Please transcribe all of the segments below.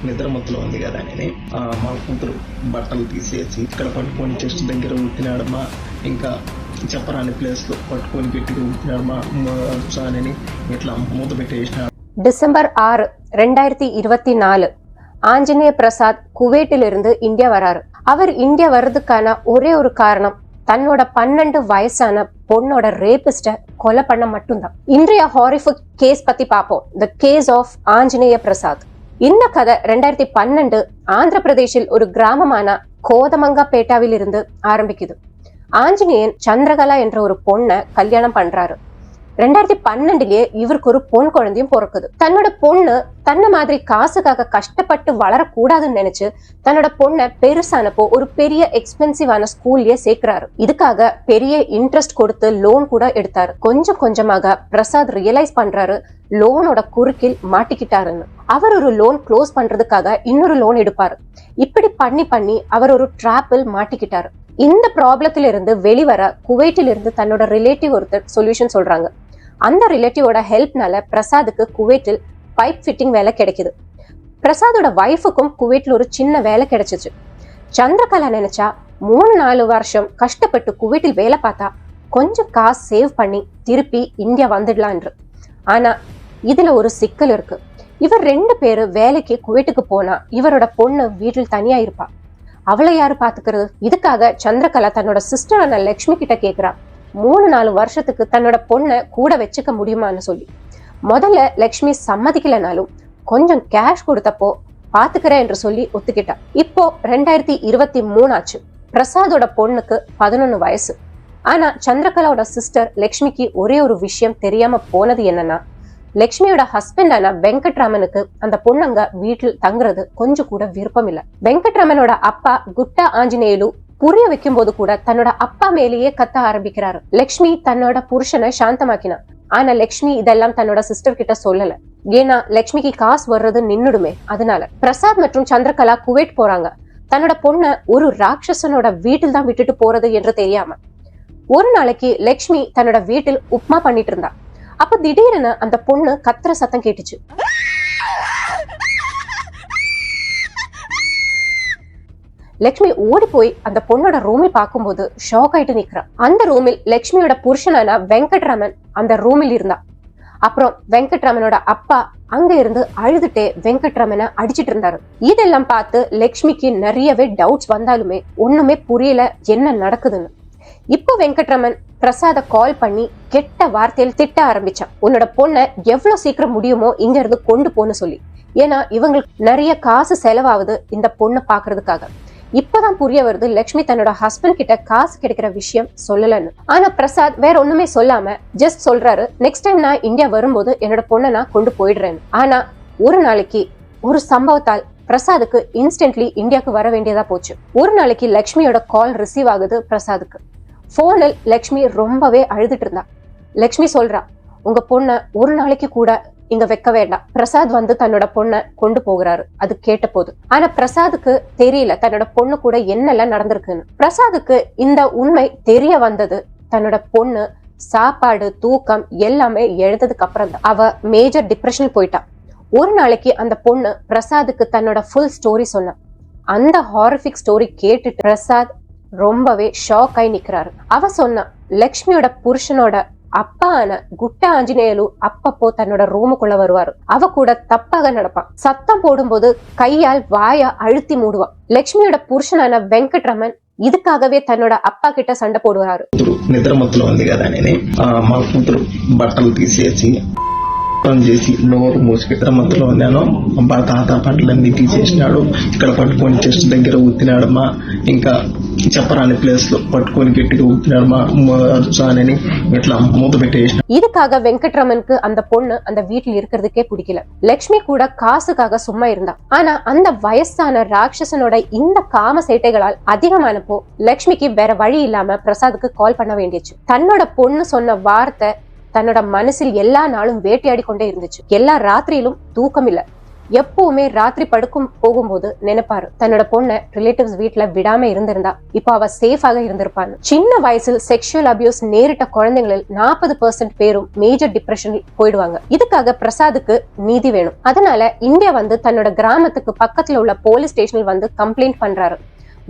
నిద్రమత్తులో ఉంది కదా అని మా కూతురు బట్టలు తీసేసి ఇక్కడ పట్టుకొని చెస్ట్ దగ్గర ఊపినాడమ్మా. ఇంకా చెప్పరాని ప్లేస్ లో పట్టుకొని గట్టిగా ఊపినాడమ్మా అని ఇట్లా మూత పెట్టేసినాడు. டிசம்பர் 6, 2024 ஆஞ்சநேய பிரசாத் குவைட்டிலிருந்து இந்தியா வராரு. அவர் இந்தியா வர்றதுக்கான ஒரே ஒரு காரணம் தன்னோட 12 வயசான பொண்ணோட ரேபிஸ்ட கொலை பண்ண மட்டும்தான். இன்றைய ஹாரிஃபிக் கேஸ் பத்தி பார்ப்போம். The case of Anjaneya Prasad. இந்த கதை 2012 ஆந்திர பிரதேசில் ஒரு கிராமமான கோதமங்கப்பேட்டாவில் இருந்து ஆரம்பிக்குது. ஆஞ்சநேயன் சந்திரகலா என்ற ஒரு பொண்ணை கல்யாணம் பண்றாரு. 2012 இவருக்கு ஒரு பொன் குழந்தையும் பிறக்குது. தன்னோட பொண்ணு தன்ன மாதிரி காசுக்காக கஷ்டப்பட்டு வளரக்கூடாதுன்னு நினைச்சு தன்னோட பொண்ணை பெருசானப்போ ஒரு பெரிய எக்ஸ்பென்சிவான ஸ்கூல்லயே சேர்க்கிறாரு. இதுக்காக பெரிய இன்ட்ரெஸ்ட் கொடுத்து லோன் கூட எடுத்தாரு. கொஞ்சம் கொஞ்சமாக பிரசாத் ரியலைஸ் பண்றாரு லோனோட குறுக்கில் மாட்டிக்கிட்டாருன்னு. அவர் ஒரு லோன் க்ளோஸ் பண்றதுக்காக இன்னொரு லோன் எடுப்பாரு. இப்படி பண்ணி அவர் ஒரு டிராப்பில் மாட்டிக்கிட்டாரு. இந்த ப்ராப்ளத்தில இருந்து வெளிவர குவைட்டில இருந்து தன்னோட ரிலேட்டிவ் ஒருத்தர் சொல்யூஷன் சொல்றாங்க. அந்த ரிலேட்டிவோட ஹெல்ப்னால பிரசாதுக்கு குவைட்டில் பைப் ஃபிட்டிங் வேலை கிடைக்குது. பிரசாதோட வைஃபுக்கும் குவைட்ல ஒரு சின்ன வேலை கிடைச்சிச்சு. சந்திரகலா நினைச்சா 3-4 வருஷம் கஷ்டப்பட்டு குவைட்டில் வேலை பார்த்தா கொஞ்சம் காசு சேவ் பண்ணி திருப்பி இந்தியா வந்துடலாம் என்று. ஆனா இதுல ஒரு சிக்கல் இருக்கு. இவர் 2 பேரு வேலைக்கு குவைட்டுக்கு போனா இவரோட பொண்ணு வீட்டில் தனியா இருப்பா. அவளை யாரு பாத்துக்கிறது? இதுக்காக சந்திரகலா தன்னோட சிஸ்டரான லக்ஷ்மி கிட்ட கேக்குறா 3-4 வருஷத்துக்கு தன்னோட பொண்ணை கூட வச்சுக்க முடியுமான்னு சொல்லி. முதல்ல லக்ஷ்மி சம்மதிக்கலனாலும் கொஞ்சம் கேஷ் கொடுத்தப்போ பாத்துக்கிறேன் என்று சொல்லி ஒத்துக்கிட்டா. இப்போ 2023 ஆச்சு. பிரசாதோட பொண்ணுக்கு 11 வயசு. ஆனா சந்திரகலாவோட சிஸ்டர் லக்ஷ்மிக்கு ஒரே ஒரு விஷயம் தெரியாம போனது என்னன்னா, லக்ஷ்மியோட ஹஸ்பண்டான வெங்கட்ராமனுக்கு அந்த பொண்ணுங்க வீட்டில் தங்குறது கொஞ்சம் கூட விருப்பம் இல்ல. வெங்கட்ராமனோட அப்பா குட்டா ஆஞ்சநேயலு புரிய வைக்கும் போது கூட தன்னோட அப்பா மேலேயே கத்த ஆரம்பிக்கிறாரு. லக்ஷ்மி தன்னோட புருஷனை சாந்தமாக்கினா. ஆனா லக்ஷ்மி இதெல்லாம் தன்னோட சிஸ்டர் கிட்ட சொல்லல. ஏன்னா லக்ஷ்மிக்கு காசு வர்றது நின்னுடுமே. அதனால பிரசாத் மற்றும் சந்திரகலா குவைட் போறாங்க. தன்னோட பொண்ண ஒரு ராட்சசனோட வீட்டில் தான் விட்டுட்டு போறது என்று தெரியாம. ஒரு நாளைக்கு லக்ஷ்மி தன்னோட வீட்டில் உப்மா பண்ணிட்டு இருந்தா. அப்ப திடீர்னு அந்த பொண்ணு கத்துற சத்தம் கேட்டுச்சு. லக்ஷ்மி ஓடி போய் அந்த பொண்ணோட ரூமில் பார்க்கும்போது ஷாக் ஆயிட்டு நிக்கிறா. அந்த ரூமில் லக்ஷ்மியோட புருஷனான வெங்கட்ராமன் அந்த ரூமில் இருந்தா. அப்புறம் வெங்கட்ராமனோட அப்பா அங்க இருந்து அழுதுட்டே வெங்கட்ராமனை அடிச்சிட்டு இருந்தாரு. இதெல்லாம் பார்த்து லக்ஷ்மிக்கு நிறையவே டவுட்ஸ் வந்தாலுமே ஒண்ணுமே புரியல என்ன நடக்குதுன்னு. இப்போ வெங்கட்ராமன் பிரசாத கால் பண்ணி கெட்ட வார்த்தையில் திட்ட ஆரம்பிச்சான். உன்னோட பொண்ணை எவ்வளவு சீக்கிரம் முடியுமோ இங்க இருந்து கொண்டு போன்னு சொல்லி. ஏன்னா இவங்களுக்கு நிறைய காசு செலவாகுது இந்த பொண்ணை பாக்குறதுக்காக. இப்பதான் புரிய வருது லக்ஷ்மி தன்னோட ஹஸ்பண்ட் கிட்ட காசு கிடைக்கிற விஷயம் சொல்லலன்னு. ஆனா பிரசாத் வேற ஒண்ணுமே சொல்லாம ஜஸ்ட் சொல்றாரு, நெக்ஸ்ட் டைம் நான் இந்தியா வரும்போது என்னோட பொண்ணை நான் கொண்டு போயிடுறேன். ஆனா ஒரு நாளைக்கு ஒரு சம்பவத்தால் பிரசாதுக்கு இன்ஸ்டன்ட்லி இந்தியாவுக்கு வர வேண்டியதா போச்சு. ஒரு நாளைக்கு லக்ஷ்மியோட கால் ரிசீவ் ஆகுது பிரசாதுக்கு. போனில் லக்ஷ்மி ரொம்பவே அழுதுட்டு இருந்தா. லக்ஷ்மி சொல்றா, உங்க பொண்ண ஒரு நாளைக்கு கூட இங்க வைக்க வேண்டாம். பிரசாத் வந்து தன்னோட பொண்ணை கொண்டு போகிறாரு. அது கேட்ட போது ஆனா பிரசாதுக்கு தெரியல தன்னோட பொண்ணு கூட என்னெல்லாம் நடந்திருக்குன்னு. பிரசாதுக்கு இந்த உண்மை தெரிய வந்தது தன்னோட பொண்ணு சாப்பாடு தூக்கம் எல்லாமே எழுந்ததுக்கு அப்புறம் தான். அவ மேஜர் டிப்ரெஷன் போயிட்டா. ஒரு நாளைக்கு அந்த பொண்ணு பிரசாதுக்கு தன்னோட ஃபுல் ஸ்டோரி சொன்னா. அந்த ஹாரிஃபிக் ஸ்டோரி கேட்டுட்டு பிரசாத் ரொம்பவே ஷாக் ஆகி நிக்கிறாரு. அவ சொன்னா, லக்ஷ்மியோட புருஷனோட அப்பான குட்டா ஆஞ்சநேயலு அப்பப்போ தன்னோட ரூமுக்குள்ள வருவாரு. அவ கூட தப்பாக நடப்பான். சத்தம் போடும்போது கையால் வாய அழுத்தி மூடுவான். லக்ஷ்மியோட புருஷனான வெங்கட்ராமன் இதுக்காகவே தன்னோட அப்பா கிட்ட சண்டை போடுவாரு. నిద్రమత్తులో ఉంది కదా అని మా కూతురు బట్టలు తీసేసి చేసి నోరు మూసి నిద్రమత్తులో ఉన్నాను. మా తాత పంటలన్నీ తీసేసినాడు. ఇక్కడ పట్టుకొని చెస్ట్ దగ్గర ఊతినాడమ్మా. ఇంకా చెప్పరాని ప్లేస్ లో పట్టుకొని గట్టిగా ఊతినాడమ్మా అని ఇట్లా మూత పెట్టేసిన. இதுக்காக வெங்கட்ராமனுக்கு அந்த பொண்ணு அந்த வீட்டில் இருக்கிறதுக்கே பிடிக்கல. லக்ஷ்மி கூட காசுக்காக சும்மா இருந்தா. ஆனா அந்த வயசான ராட்சசனோட இந்த காம சேட்டைகளால் அதிகமானப்போ லக்ஷ்மிக்கு வேற வழி இல்லாம பிரசாதுக்கு கால் பண்ண வேண்டியச்சு. தன்னோட பொண்ணு சொன்ன வார்த்தை தன்னோட மனசில் எல்லா நாளும் வேட்டையாடி கொண்டே இருந்துச்சு. எல்லா ராத்திரியிலும் தூக்கம் இல்ல. எப்பவுமே ராத்திரி படுக்கும் போகும்போது நினைப்பாரு தன்னோட பொண்ணை ரிலேட்டிவ்ஸ் வீட்டுல விடாம இருந்திருந்தா இப்போ அவ சேஃபாக இருந்திருப்பான்னு. சின்ன வயசில் செக்ஷுவல் அபியூஸ் நேரிட்ட குழந்தைகளில் 40% பேரும் மேஜர் டிப்ரெஷனில் போயிடுவாங்க. இதுக்காக பிரசாத்துக்கு நீதி வேணும். அதனால இந்தியா தன்னோட கிராமத்துக்கு பக்கத்துல உள்ள போலீஸ் ஸ்டேஷனில் கம்ப்ளைண்ட் பண்றாரு.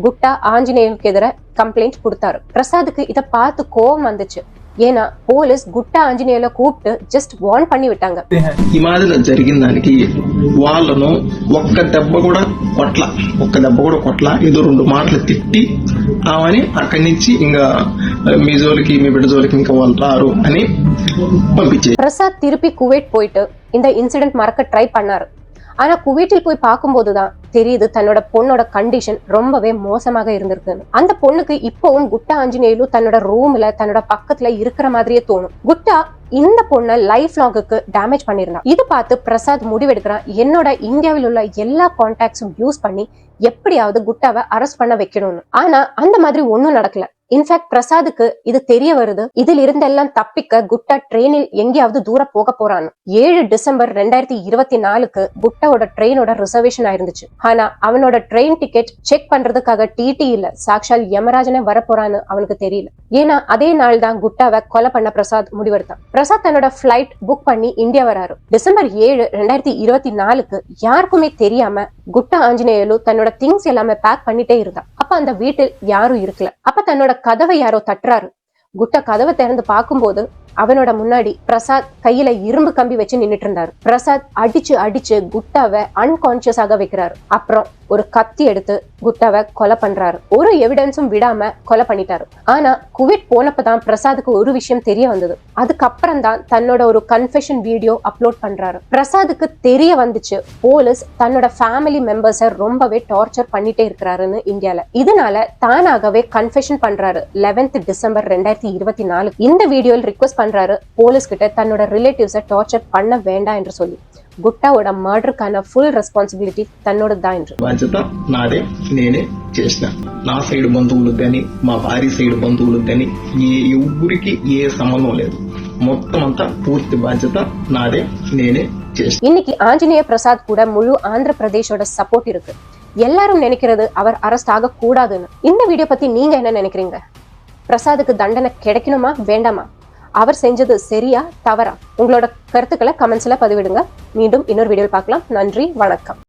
குட்டா ஆஞ்சநேயனுக்கு எதிராக கம்ப்ளைண்ட் கொடுத்தாரு. பிரசாத்துக்கு இத பார்த்து கோவம் வந்துச்சு. ఏనా పోలీస్ గుట్ట ఆంజనేయుల కూపిட்டு జస్ట్ వార్న్ பண்ணி விட்டாங்க. ఈ మాదిరి జరిగిన దానికి వాళ్ళను ఒక్క దెబ్బ కూడా కొట్ల ఏదో 2 మాటలు తిట్టి ఆమెని అక్కడి నుంచి ఇంకా మీ జోలికి మీ బిడ్డ జోలికి ఇంకా వాళ్ళు రారు అని పంపించారు. பிரசாத் திருப்பி குவைட் போயிட்டு இந்த இன்சிடென்ட் மறக்க ட்ரை பண்ணாரு. ஆனா குவைட்டில் போய் பார்க்கும்போதுதான் தெரியுது தன்னோட பொண்ணோட கண்டிஷன் ரொம்பவே மோசமாக இருந்திருக்குன்னு. அந்த பொண்ணுக்கு இப்பவும் குட்டா ஆஞ்சநேயலு தன்னோட ரூம்ல தன்னோட பக்கத்துல இருக்கிற மாதிரியே தோணும். குட்டா இந்த பொண்ணை லைஃப் லாங்குக்கு டேமேஜ் பண்ணிருந்தான். இது பார்த்து பிரசாத் முடிவெடுக்கிறான், என்னோட இந்தியாவில் உள்ள எல்லா கான்டாக்ட்ஸும் யூஸ் பண்ணி எப்படியாவது குட்டாவை அரெஸ்ட் பண்ண வைக்கணும்னு. ஆனா அந்த மாதிரி ஒண்ணும் நடக்கல. இன்ஃபேக்ட் பிரசாத்துக்கு இது தெரிய வருது. இதில் இருந்தெல்லாம் தப்பிக்க குட்டா ட்ரெயினில் எங்கேயாவது தூர போக போறான்னு. 7 டிசம்பர் 2024 குட்டாவோட ட்ரெயினோட ரிசர்வேஷன் ஆயிருந்துச்சு. ஆனா அவனோட ட்ரெயின் டிக்கெட் செக் பண்றதுக்காக டிடி இல்ல, சாக்ஷால் யமராஜனே வரப்போறான்னு அவனுக்கு தெரியல. ஏன்னா அதே நாள் தான் குட்டாவை கொலை பண்ண பிரசாத் முடிவெடுத்தான். பிரசாத் தன்னோட பிளைட் புக் பண்ணி இந்தியா வராரு. டிசம்பர் 7, 2024 யாருக்குமே தெரியாம குட்டா ஆஞ்சநேயலு தன்னோட திங்ஸ் எல்லாமே பேக் பண்ணிட்டே இருந்தான். அப்ப அந்த வீட்டில் யாரும் இருக்கல. அப்ப தன்னோட கதவை யாரோ தட்டுறாரு. குட்டா கதவை திறந்து பார்க்கும்போது அவனோட முன்னாடி பிரசாத் கையில இரும்பு கம்பி வச்சு நின்னுட்டு இருந்தாரு. பிரசாத் அடிச்சு குட்டாவை அன்கான்சியஸ் ஆக வைக்கிறாரு. அப்புறம் ஒரு கத்தி எடுத்து குட்டாவை கொலை பண்றாரு. ஒரு எவிடன்ஸும் விடாம கொலை பண்ணிட்டாரு. ஆனா குவைட் போனப்பதான் பிரசாத்துக்கு ஒரு விஷயம் தெரிய வந்தது. அதுக்கப்புறம் தான் தன்னோட ஒரு கன்ஃபெஷன் வீடியோ அப்லோட் பண்றாரு. பிரசாத்துக்கு தெரிய வந்துச்சு போலீஸ் தன்னோட ஃபேமிலி மெம்பர்ஸை ரொம்பவே டார்ச்சர் பண்ணிட்டே இருக்கிறாருன்னு இந்தியால. இதனால தானாகவே கன்ஃபெஷன் பண்றாரு. 11 டிசம்பர் 2024 இந்த வீடியோவில் ரிக்வெஸ்ட் பண்றாரு போலீஸ் கிட்ட தன்னோட ரிலேட்டிவ்ஸை டார்ச்சர் பண்ண வேண்டாம் என்று சொல்லி. గుట్టాவோட మర్డర్కాన ఫుల్ రెస్పాన్సిబిలిటీ తన్నోడదా என்று. బాధ్యత నాదే, నేనే చేసిన. నా సైడ్ బంధువులకు గాని మా భార్య సైడ్ బంధువులకు గాని ఎవరికి ఏ సంబంధం లేదు. మొత్తం అంతా పూర్తి బాధ్యత నాదే, నేనే చేసిన. இன்னைக்கு ஆஞ்சநேய பிரசாத் கூட முழு ஆந்திர பிரதேஷோட சப்போர்ட் இருக்கு. எல்லாரும் நினைக்கிறது அவர் அரெஸ்ட் ஆக கூடாதுன்னு. இந்த வீடியோ பத்தி நீங்க என்ன நினைக்கிறீங்க? பிரசாத்துக்கு தண்டனை கிடைக்கணுமா வேண்டாமா? அவர் செஞ்சது சரியா தவறா? உங்களோட கருத்துக்களை கமெண்ட்ஸ்ல பதிவிடுங்க. மீண்டும் இன்னொரு வீடியோவில் பார்க்கலாம். நன்றி, வணக்கம்.